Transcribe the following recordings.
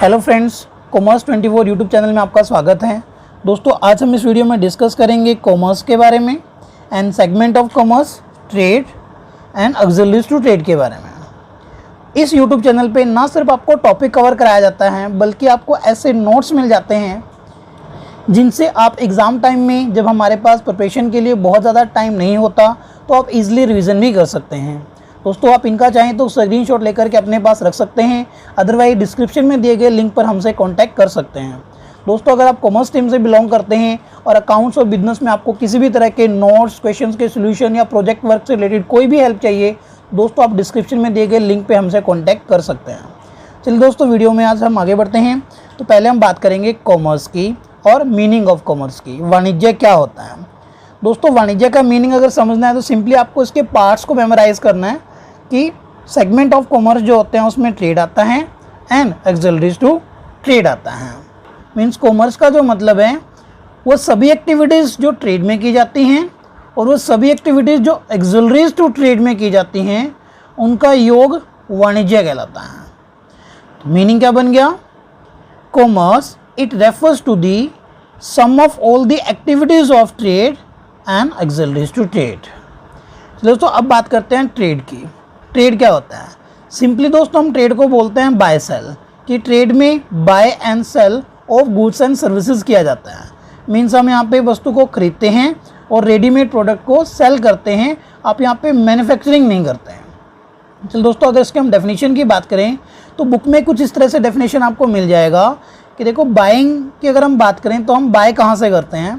Hello friends, commerce 24 YouTube channel में आपका स्वागत है। दोस्तों, आज हम इस वीडियो में डिस्कस करेंगे कॉमर्स के बारे में and segment of commerce, trade and auxiliaries to trade के बारे में। इस यूट्यूब चैनल पे ना सिर्फ आपको टॉपिक कवर कराया जाता है बल्कि आपको ऐसे नोट्स मिल जाते हैं जिनसे आप एग्ज़ाम टाइम में, जब हमारे पास प्रिपरेशन के लिए बहुत ज़्यादा टाइम नहीं होता, तो आप इजीली रिवीजन भी कर सकते हैं। दोस्तों, आप इनका चाहें तो स्क्रीनशॉट लेकर के अपने पास रख सकते हैं, अदरवाइज डिस्क्रिप्शन में दिए गए लिंक पर हमसे कांटेक्ट कर सकते हैं। दोस्तों, अगर आप कॉमर्स टीम से बिलोंग करते हैं और अकाउंट्स और बिजनेस में आपको किसी भी तरह के नोट्स, क्वेश्चंस के सोल्यूशन या प्रोजेक्ट वर्क से रिलेटेड कोई भी हेल्प चाहिए, दोस्तों आप डिस्क्रिप्शन में दिए गए लिंक पर हमसे कॉन्टैक्ट कर सकते हैं। चलिए दोस्तों, वीडियो में आज हम आगे बढ़ते हैं। तो पहले हम बात करेंगे कॉमर्स की और मीनिंग ऑफ कॉमर्स की। वाणिज्य क्या होता है? दोस्तों, वाणिज्य का मीनिंग अगर समझना है तो सिंपली आपको इसके पार्ट्स को मेमोराइज करना है कि सेगमेंट ऑफ कॉमर्स जो होते हैं उसमें ट्रेड आता है एंड ऑक्सिलरीज टू ट्रेड आता है। मीन्स कॉमर्स का जो मतलब है वो सभी एक्टिविटीज़ जो ट्रेड में की जाती हैं और वो सभी एक्टिविटीज़ जो ऑक्सिलरीज टू ट्रेड में की जाती हैं उनका योग वाणिज्य कहलाता है। तो मीनिंग क्या बन गया? Commerce it refers to the sum of all the activities of trade and auxiliaries to trade. दोस्तों, अब बात करते हैं ट्रेड की। ट्रेड क्या होता है? सिंपली दोस्तों हम ट्रेड को बोलते हैं बाय सेल, कि ट्रेड में buy and sell of goods and services किया जाता है। मीन्स हम यहाँ पे वस्तु को खरीदते हैं और रेडीमेड प्रोडक्ट को सेल करते हैं। आप यहाँ पे मैन्युफैक्चरिंग नहीं करते हैं। चलो दोस्तों, अगर इसके हम डेफिनेशन की बात करें तो बुक में कुछ इस तरह से डेफिनेशन आपको मिल जाएगा कि देखो, बाइंग की अगर हम बात करें तो हम बाय कहाँ से करते हैं?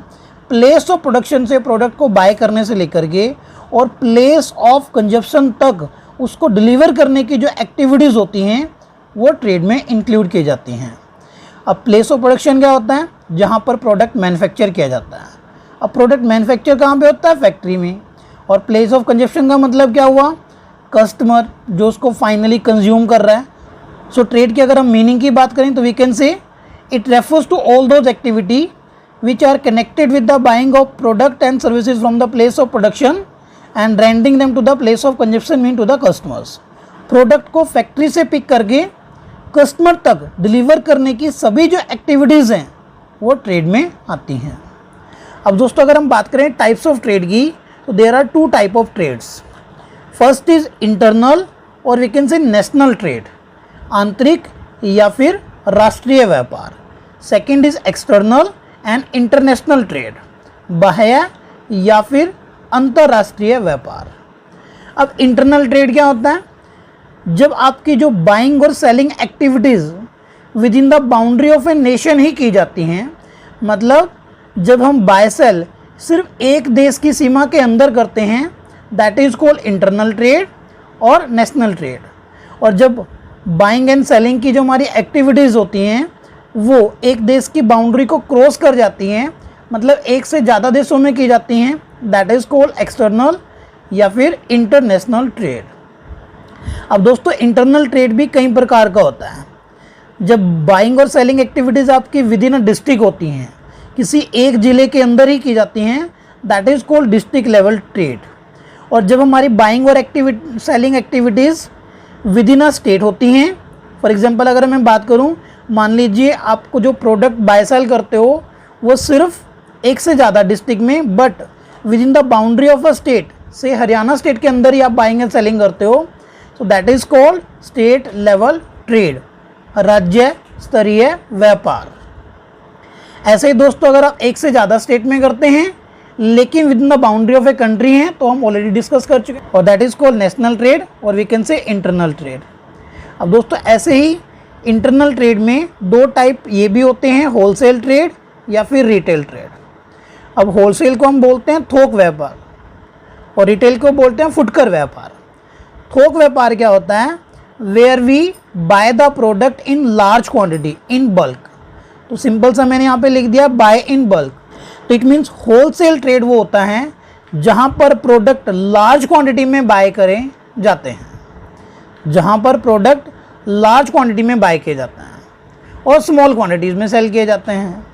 प्लेस ऑफ प्रोडक्शन से प्रोडक्ट को बाय करने से लेकर के और प्लेस ऑफ कंजप्शन तक उसको डिलीवर करने की जो एक्टिविटीज़ होती हैं वो ट्रेड में इंक्लूड की जाती हैं। अब प्लेस ऑफ प्रोडक्शन क्या होता है? जहाँ पर प्रोडक्ट मैन्युफैक्चर किया जाता है। अब प्रोडक्ट मैन्युफैक्चर कहाँ पे होता है? फैक्ट्री में। और प्लेस ऑफ कंजप्शन का मतलब क्या हुआ? कस्टमर जो उसको फाइनली कंज्यूम कर रहा है। सो ट्रेड की अगर हम मीनिंग की बात करें तो we can say it refers to all those activity which are connected with the buying of product and services from the place of production and rendering them to the place of consumption mean to the customers। Product को factory से pick करके customer तक deliver करने की सभी जो activities हैं वो ट्रेड में आती हैं। अब दोस्तों, अगर हम बात करें टाइप्स ऑफ ट्रेड की तो there are two type of trades. First is internal और we can say national trade, आंतरिक या फिर राष्ट्रीय व्यापार। Second is external and international trade, बाह्य या फिर अंतर्राष्ट्रीय व्यापार। अब इंटरनल ट्रेड क्या होता है? जब आपकी जो बाइंग और selling activities within the boundary of a nation ही की जाती हैं। मतलब जब हम बाय सेल सिर्फ एक देश की सीमा के अंदर करते हैं, that is called internal trade और नेशनल ट्रेड। और जब बाइंग एंड सेलिंग की जो हमारी एक्टिविटीज़ होती हैं वो एक देश की बाउंड्री को क्रॉस कर जाती हैं, मतलब एक से ज़्यादा देशों में की जाती हैं, दैट इज़ कॉल्ड एक्सटर्नल या फिर इंटरनेशनल ट्रेड। अब दोस्तों, इंटरनल ट्रेड भी कई प्रकार का होता है। जब बाइंग और सेलिंग एक्टिविटीज़ आपकी विद इन अ डिस्ट्रिक्ट होती हैं, किसी एक ज़िले के अंदर ही की जाती हैं, that is called district level trade. और जब हमारी बाइंग और selling activities with in a state होती हैं, फॉर एग्जाम्पल अगर मैं बात करूँ, मान लीजिए आपको जो प्रोडक्ट बाय सेल करते हो वो सिर्फ एक से ज़्यादा डिस्ट्रिक्ट में but with in the boundary of a state, से हरियाणा स्टेट के अंदर ही आप बाइंग एंड सेलिंग करते हो, so that is called state level trade, राज्य स्तरीय व्यापार। ऐसे ही दोस्तों, अगर आप एक से ज़्यादा स्टेट में करते हैं लेकिन within the boundary of a country हैं तो हम ऑलरेडी डिस्कस कर चुके हैं, और that is called national trade और we can say internal trade. अब दोस्तों, ऐसे ही इंटरनल ट्रेड में दो टाइप ये भी होते हैं, होलसेल ट्रेड या फिर रिटेल ट्रेड। अब होलसेल को हम बोलते हैं थोक व्यापार और रिटेल को बोलते हैं फुटकर व्यापार। थोक व्यापार क्या होता है? Where we buy the product in large quantity in bulk. तो सिंपल सा मैंने यहाँ पे लिख दिया बाय इन बल्क। तो इट मीन्स होलसेल ट्रेड वो होता है जहाँ पर प्रोडक्ट लार्ज क्वांटिटी में बाय करें जाते हैं, जहाँ पर प्रोडक्ट लार्ज क्वांटिटी में बाय किए जाते हैं और स्मॉल क्वांटिटीज़ में सेल किए जाते हैं।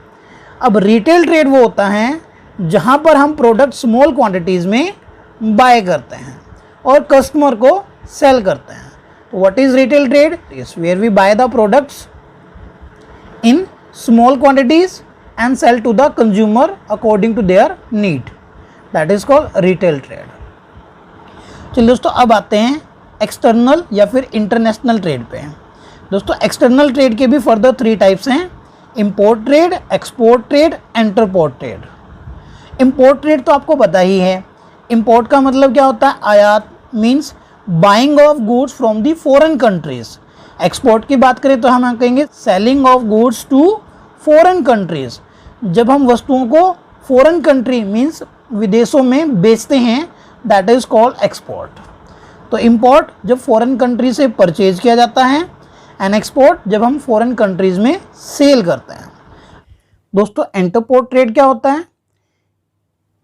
अब रिटेल ट्रेड वो होता है जहाँ पर हम प्रोडक्ट स्मॉल क्वांटिटीज़ में बाय करते हैं और कस्टमर को सेल करते हैं। तो what is retail trade? Is where we buy the products in small quantities and sell to the consumer according to their need. That is called retail trade. चलिए दोस्तों, अब आते हैं एक्सटर्नल या फिर इंटरनेशनल ट्रेड पे। दोस्तों, एक्सटर्नल ट्रेड के भी फर्दर 3 टाइप्स हैं: import trade, export trade, entrepot trade. Import trade तो आपको पता ही है। इंपोर्ट का मतलब क्या होता है? आयात, means buying of goods from the foreign countries. Export की बात करें तो हम कहेंगे selling of goods to foreign countries. जब हम वस्तुओं को फॉरेन कंट्री मीन्स विदेशों में बेचते हैं, दैट इज कॉल्ड एक्सपोर्ट। तो इंपोर्ट जब फॉरेन कंट्री से परचेज किया जाता है, एंड एक्सपोर्ट जब हम फॉरेन कंट्रीज में सेल करते हैं। दोस्तों, इंटरपोर्ट ट्रेड क्या होता है?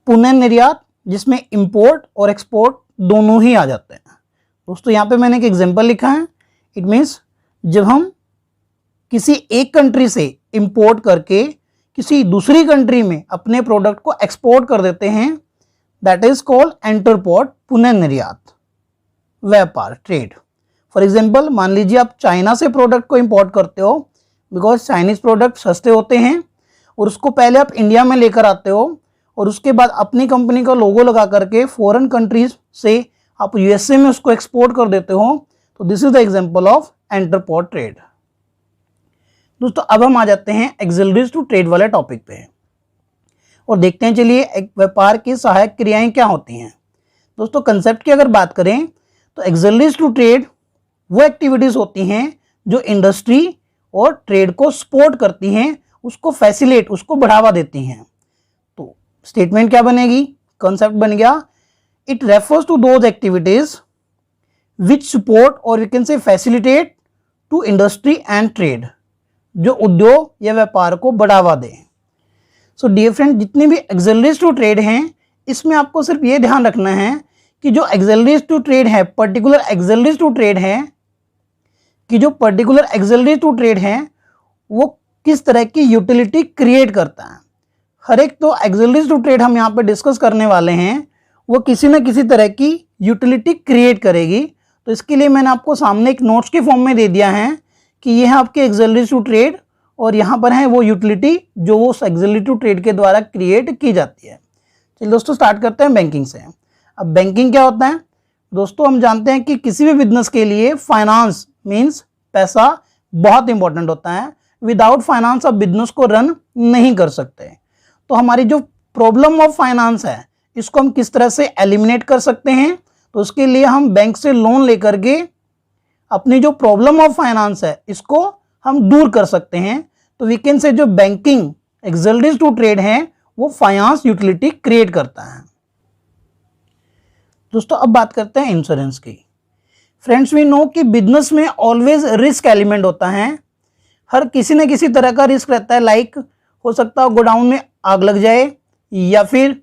पुनः निर्यात, जिसमें इंपोर्ट और एक्सपोर्ट दोनों ही आ जाते हैं। दोस्तों, यहाँ पे मैंने एक एग्जांपल लिखा है। इट मीन्स जब हम किसी एक कंट्री से इंपोर्ट करके किसी दूसरी कंट्री में अपने प्रोडक्ट को एक्सपोर्ट कर देते हैं, दैट इज कॉल्ड इंटरपोर्ट, पुनः निर्यात, व्यापार, ट्रेड। फॉर एग्जाम्पल, मान लीजिए आप चाइना से प्रोडक्ट को इंपोर्ट करते हो, बिकॉज चाइनीज प्रोडक्ट सस्ते होते हैं, और उसको पहले आप इंडिया में लेकर आते हो, और उसके बाद अपनी कंपनी का लोगो लगा करके फॉरेन कंट्रीज से आप यूएसए में उसको एक्सपोर्ट कर देते हो। तो this is the example of entrepot trade. दोस्तों, अब हम आ जाते हैं एक्सिलरीज टू ट्रेड वाले टॉपिक पे और देखते हैं चलिए एक व्यापार की सहायक क्रियाएं क्या होती हैं। दोस्तों, कंसेप्ट की अगर बात करें तो एक्सिलरीज टू ट्रेड वो एक्टिविटीज़ होती हैं जो इंडस्ट्री और ट्रेड को सपोर्ट करती हैं, उसको फैसिलिटेट, उसको बढ़ावा देती हैं। तो स्टेटमेंट क्या बनेगी? कंसेप्ट बन गया, it refers to those activities which support और we can say facilitate to industry and trade, जो उद्योग या व्यापार को बढ़ावा दें। सो डियर फ्रेंड, जितने भी एक्सिलरीज टू ट्रेड हैं, इसमें आपको सिर्फ ये ध्यान रखना है कि जो एक्सिलरीज टू ट्रेड है, पर्टिकुलर एक्सिलरीज टू ट्रेड है, कि जो पर्टिकुलर एक्सिलरीज टू ट्रेड है वो किस तरह की यूटिलिटी क्रिएट करता है। हर एक तो एक्सिलरीज टू ट्रेड हम यहाँ पे डिस्कस करने वाले हैं, वो किसी न किसी तरह की यूटिलिटी क्रिएट करेगी। तो इसके लिए मैंने आपको सामने एक नोट्स के फॉर्म में दे दिया है कि ये है आपके एक्सिलरीज टू ट्रेड, और यहाँ पर है वो यूटिलिटी जो वो एक्सिलरी टू ट्रेड के द्वारा क्रिएट की जाती है। चलिए दोस्तों, स्टार्ट करते हैं बैंकिंग से। अब बैंकिंग क्या होता है? दोस्तों, हम जानते हैं कि किसी भी बिजनेस के लिए फाइनेंस मीन्स पैसा बहुत इंपॉर्टेंट होता है। विदाउट फाइनेंस आप बिजनेस को रन नहीं कर सकते। तो हमारी जो प्रॉब्लम ऑफ फाइनेंस है, इसको हम किस तरह से एलिमिनेट कर सकते हैं? तो उसके लिए हम बैंक से लोन लेकर के अपनी जो प्रॉब्लम ऑफ फाइनेंस है, इसको हम दूर कर सकते हैं। तो वी कैन से जो बैंकिंग एक्सिलरीज टू ट्रेड है, वो फाइनेंस यूटिलिटी क्रिएट करता है। दोस्तों, अब बात करते हैं इंश्योरेंस की। फ्रेंड्स, वी नो कि बिजनेस में ऑलवेज रिस्क एलिमेंट होता है। हर किसी न किसी तरह का रिस्क रहता है। लाइक हो सकता है गोडाउन में आग लग जाए, या फिर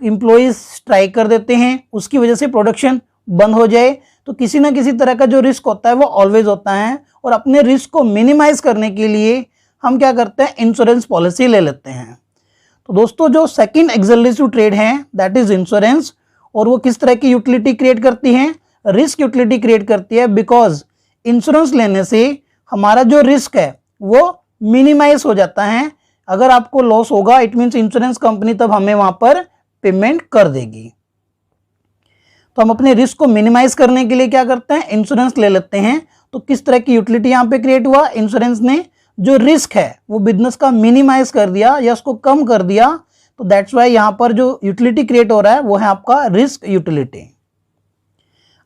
एम्प्लॉइज स्ट्राइक कर देते हैं, उसकी वजह से प्रोडक्शन बंद हो जाए। तो किसी न किसी तरह का जो रिस्क होता है वो ऑलवेज होता है, और अपने रिस्क को मिनिमाइज करने के लिए हम क्या करते हैं? इंश्योरेंस पॉलिसी ले लेते हैं। तो दोस्तों, जो सेकंड एक्सिलरीज टू ट्रेड है, दैट इज इंश्योरेंस, और वो किस तरह की यूटिलिटी क्रिएट करती है? रिस्क यूटिलिटी क्रिएट करती है, बिकॉज इंश्योरेंस लेने से हमारा जो रिस्क है वो मिनिमाइज हो जाता है। अगर आपको लॉस होगा, इट मीन्स इंश्योरेंस कंपनी तब हमें वहां पर पेमेंट कर देगी। तो हम अपने रिस्क को मिनिमाइज करने के लिए क्या करते हैं? इंश्योरेंस ले लेते हैं। तो किस तरह की यूटिलिटी यहाँ पे क्रिएट हुआ? इंश्योरेंस ने जो रिस्क है वो बिजनेस का मिनिमाइज कर दिया या उसको कम कर दिया। तो दैट्स वाई यहाँ पर जो यूटिलिटी क्रिएट हो रहा है वो है आपका रिस्क यूटिलिटी।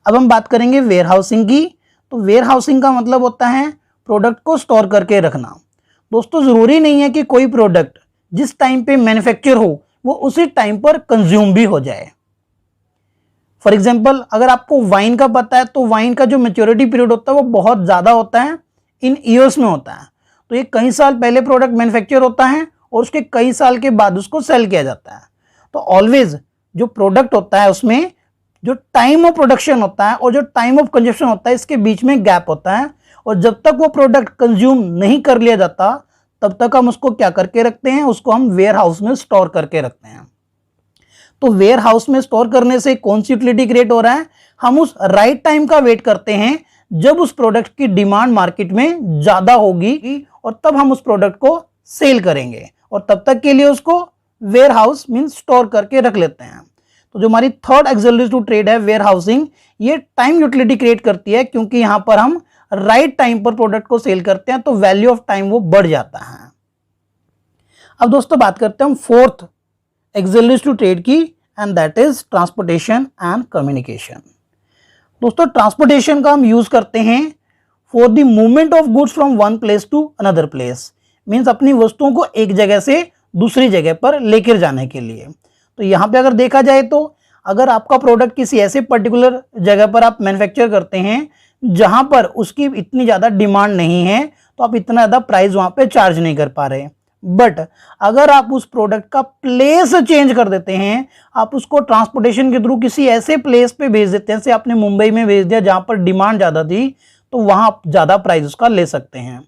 अब हम बात करेंगे वेयर हाउसिंग की। तो वेयर हाउसिंग का मतलब होता है प्रोडक्ट को स्टोर करके रखना। दोस्तों, जरूरी नहीं है कि कोई प्रोडक्ट जिस टाइम पे मैन्युफैक्चर हो वो उसी टाइम पर कंज्यूम भी हो जाए। फॉर एग्जाम्पल, अगर आपको वाइन का पता है तो वाइन का जो मैच्योरिटी पीरियड होता है वो बहुत ज़्यादा होता है, इन ईयर्स में होता है। तो ये कई साल पहले प्रोडक्ट मैन्युफैक्चर होता है और उसके कई साल के बाद उसको सेल किया जाता है। तो ऑलवेज जो प्रोडक्ट होता है उसमें जो टाइम ऑफ प्रोडक्शन होता है और जो टाइम ऑफ कंजप्शन होता है, इसके बीच में गैप होता है, और जब तक वो प्रोडक्ट कंज्यूम नहीं कर लिया जाता तब तक हम उसको क्या करके रखते हैं? उसको हम वेयर हाउस में स्टोर करके रखते हैं। तो वेयर हाउस में स्टोर करने से कौन सी यूटिलिटी क्रिएट हो रहा है? हम उस राइट टाइम का वेट करते हैं जब उस प्रोडक्ट की डिमांड मार्केट में ज़्यादा होगी और तब हम उस प्रोडक्ट को सेल करेंगे, और तब तक के लिए उसको वेयर हाउस मीन्स स्टोर करके रख लेते हैं। तो जो हमारी थर्ड एक्सोल्यूट टू ट्रेड है वेयर हाउसिंग, ये टाइम यूटिलिटी क्रिएट करती है, क्योंकि यहाँ पर हम राइट टाइम पर प्रोडक्ट को सेल करते हैं तो वैल्यू ऑफ टाइम वो बढ़ जाता है। अब दोस्तों बात करते हैं हम फोर्थ एक्सोल्यूट टू ट्रेड की, and that is transportation and communication. दोस्तों ट्रांसपोर्टेशन का हम यूज करते हैं for the movement of goods from one place to another place, means अपनी वस्तुओं को एक जगह से दूसरी जगह पर लेकर जाने के लिए। तो यहाँ पे अगर देखा जाए तो अगर आपका प्रोडक्ट किसी ऐसे पर्टिकुलर जगह पर आप मैन्युफैक्चर करते हैं जहां पर उसकी इतनी ज़्यादा डिमांड नहीं है, तो आप इतना ज़्यादा प्राइस वहां पे चार्ज नहीं कर पा रहे। बट अगर आप उस प्रोडक्ट का प्लेस चेंज कर देते हैं, आप उसको ट्रांसपोर्टेशन के थ्रू किसी ऐसे प्लेस पे भेज देते हैं, जैसे आपने मुंबई में भेज दिया जहां पर डिमांड ज़्यादा थी, तो वहां आप ज़्यादा प्राइस उसका ले सकते हैं।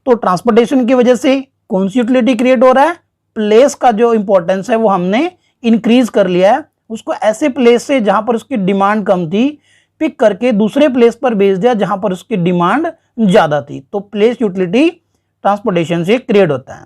तो ट्रांसपोर्टेशन की वजह से कौन सी यूटिलिटी क्रिएट हो रहा है, प्लेस का जो इंपॉर्टेंस है वो हमने इंक्रीज कर लिया है, उसको ऐसे प्लेस से जहां पर उसकी डिमांड कम थी पिक करके दूसरे प्लेस पर भेज दिया जहां पर उसकी डिमांड ज्यादा थी। तो प्लेस यूटिलिटी ट्रांसपोर्टेशन से क्रिएट होता है।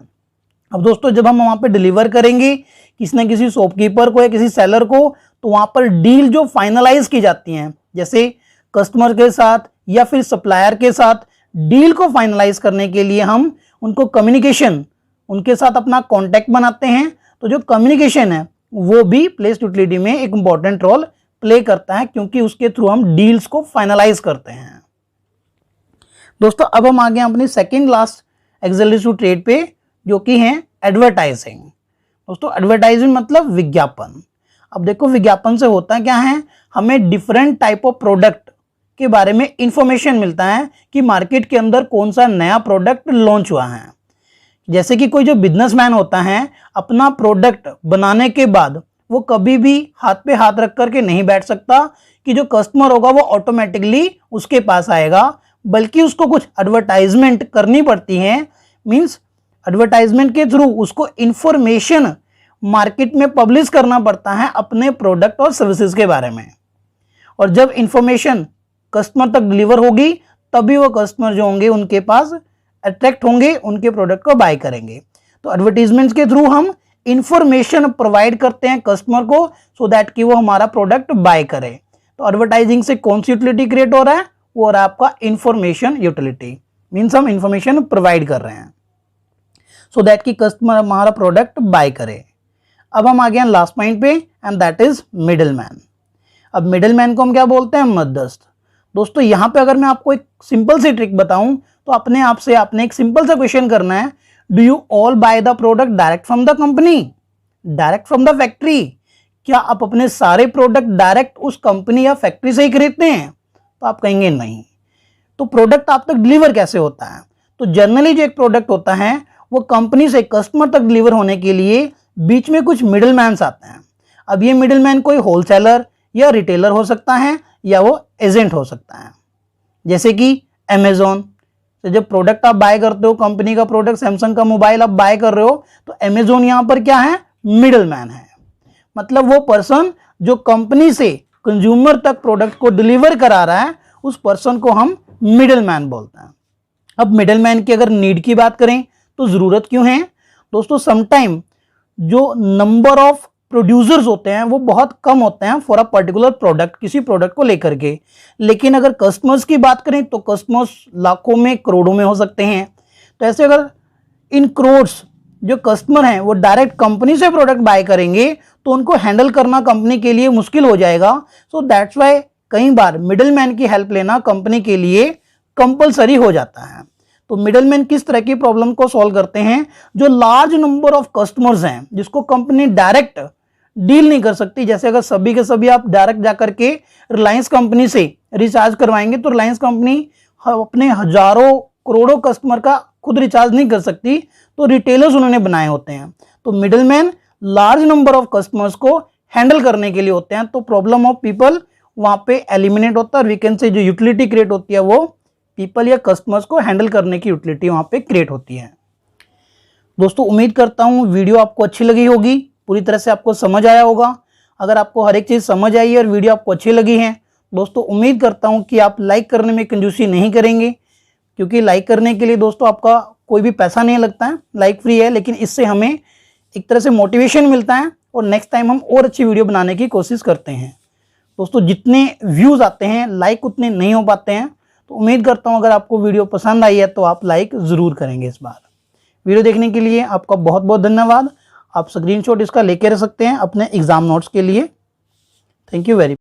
अब दोस्तों जब हम वहां पे डिलीवर करेंगे किसी न किसी शॉपकीपर को या किसी सेलर को, तो वहां पर डील जो फाइनलाइज की जाती हैं, जैसे कस्टमर के साथ या फिर सप्लायर के साथ डील को फाइनलाइज करने के लिए हम उनको कम्युनिकेशन, उनके साथ अपना कॉन्टैक्ट बनाते हैं। तो जो कम्युनिकेशन है वो भी प्लेस यूटिलिटी में एक इंपॉर्टेंट रोल प्ले करता है, क्योंकि उसके थ्रू हम डील्स को फाइनलाइज करते हैं। दोस्तों अब हम आ गए अपनी सेकेंड लास्ट एक्सोल्यूट टू ट्रेड पे, जो कि है एडवर्टाइजिंग। दोस्तों एडवर्टाइजिंग मतलब विज्ञापन। अब देखो विज्ञापन से होता क्या है, हमें डिफरेंट टाइप ऑफ प्रोडक्ट के बारे में इंफॉर्मेशन मिलता है कि मार्केट के अंदर कौन सा नया प्रोडक्ट लॉन्च हुआ है। जैसे कि कोई जो बिजनेसमैन होता है अपना प्रोडक्ट बनाने के बाद वो कभी भी हाथ पे हाथ रख करके नहीं बैठ सकता कि जो कस्टमर होगा वो ऑटोमेटिकली उसके पास आएगा, बल्कि उसको कुछ एडवर्टाइजमेंट करनी पड़ती है। मींस एडवर्टाइजमेंट के थ्रू उसको इंफॉर्मेशन मार्केट में पब्लिश करना पड़ता है अपने प्रोडक्ट और सर्विसेज के बारे में, और जब इंफॉर्मेशन कस्टमर तक डिलीवर होगी तभी वो कस्टमर जो होंगे उनके पास अट्रैक्ट होंगे, उनके प्रोडक्ट को बाय करेंगे। तो एडवर्टीजमेंट के थ्रू हम इंफॉर्मेशन प्रोवाइड करते हैं कस्टमर को, सो दैट कि वो हमारा प्रोडक्ट बाय करे। तो एडवर्टाइजिंग से कौन सी यूटिलिटी क्रिएट हो रहा है, वो हो रहा है आपका इंफॉर्मेशन यूटिलिटी। मीन्स हम इंफॉर्मेशन प्रोवाइड कर रहे हैं सो दैट कि कस्टमर हमारा प्रोडक्ट बाय करे। अब हम आ गए लास्ट पॉइंट पे, and that is middle man. अब मिडिल मैन को हम क्या बोलते हैं, मध्यस्थ। दोस्तों यहाँ पे अगर मैं आपको एक सिंपल सी ट्रिक बताऊं तो अपने आप से आपने एक सिंपल सा क्वेश्चन करना है, do you all bye the product direct from the company, direct from the factory? क्या आप अपने सारे प्रोडक्ट डायरेक्ट उस कंपनी या फैक्ट्री से ही खरीदते हैं? तो आप कहेंगे नहीं। तो प्रोडक्ट आप तक डिलीवर कैसे होता है? तो जनरली जो एक प्रोडक्ट होता है वो कंपनी से कस्टमर तक डिलीवर होने के लिए बीच में कुछ मिडिल मैन्स आते हैं। अब ये मिडिल मैन कोई होलसेलर या रिटेलर हो सकता है या वो एजेंट हो सकता है। जैसे कि अमेजोन, तो जब प्रोडक्ट आप बाय करते हो, कंपनी का प्रोडक्ट सैमसंग का मोबाइल आप बाय कर रहे हो, तो अमेजोन यहां पर क्या है, मिडिल मैन है। मतलब वो पर्सन जो कंपनी से कंज्यूमर तक प्रोडक्ट को डिलीवर करा रहा है, उस पर्सन को हम मिडिल मैन बोलते हैं। अब मिडिल मैन की अगर नीड की बात करें तो जरूरत क्यों है? दोस्तों समटाइम जो नंबर ऑफ प्रोड्यूसर्स होते हैं वो बहुत कम होते हैं फॉर अ पर्टिकुलर प्रोडक्ट, किसी प्रोडक्ट को लेकर के। लेकिन अगर कस्टमर्स की बात करें तो कस्टमर्स लाखों में करोड़ों में हो सकते हैं। तो ऐसे अगर इन करोड्स जो कस्टमर हैं वो डायरेक्ट कंपनी से प्रोडक्ट बाय करेंगे तो उनको हैंडल करना कंपनी के लिए मुश्किल हो जाएगा। सो दैट्स वाई कई बार मिडिल मैन की हेल्प लेना कंपनी के लिए कंपलसरी हो जाता है। तो मिडिल मैन किस तरह की प्रॉब्लम को सॉल्व करते हैं? जो लार्ज नंबर ऑफ कस्टमर्स हैं जिसको कंपनी डायरेक्ट डील नहीं कर सकती, जैसे अगर सभी के सभी आप डायरेक्ट जाकर के रिलायंस कंपनी से रिचार्ज करवाएंगे तो रिलायंस कंपनी अपने हजारों करोड़ों कस्टमर का खुद रिचार्ज नहीं कर सकती, तो रिटेलर्स उन्होंने बनाए होते हैं। तो middle man large number of customers को हैंडल करने के लिए होते हैं। तो प्रॉब्लम ऑफ पीपल वहां पे एलिमिनेट होता है, और वीकेंड से जो यूटिलिटी क्रिएट होती है वो पीपल या कस्टमर्स को हैंडल करने की यूटिलिटी वहां पे क्रिएट होती है। दोस्तों उम्मीद करता हूं वीडियो आपको अच्छी लगी होगी, पूरी तरह से आपको समझ आया होगा। अगर आपको हर एक चीज़ समझ आई है और वीडियो आपको अच्छी लगी है, दोस्तों उम्मीद करता हूं कि आप लाइक करने में कंजूसी नहीं करेंगे, क्योंकि लाइक करने के लिए दोस्तों आपका कोई भी पैसा नहीं लगता है, लाइक फ्री है, लेकिन इससे हमें एक तरह से मोटिवेशन मिलता है और नेक्स्ट टाइम हम और अच्छी वीडियो बनाने की कोशिश करते हैं। दोस्तों जितने व्यूज़ आते हैं लाइक उतने नहीं हो पाते हैं, तो उम्मीद करता हूँ अगर आपको वीडियो पसंद आई है तो आप लाइक ज़रूर करेंगे इस बार। वीडियो देखने के लिए आपका बहुत बहुत धन्यवाद। आप स्क्रीनशॉट इसका लेके रख सकते हैं अपने एग्ज़ाम नोट्स के लिए। Thank you very much.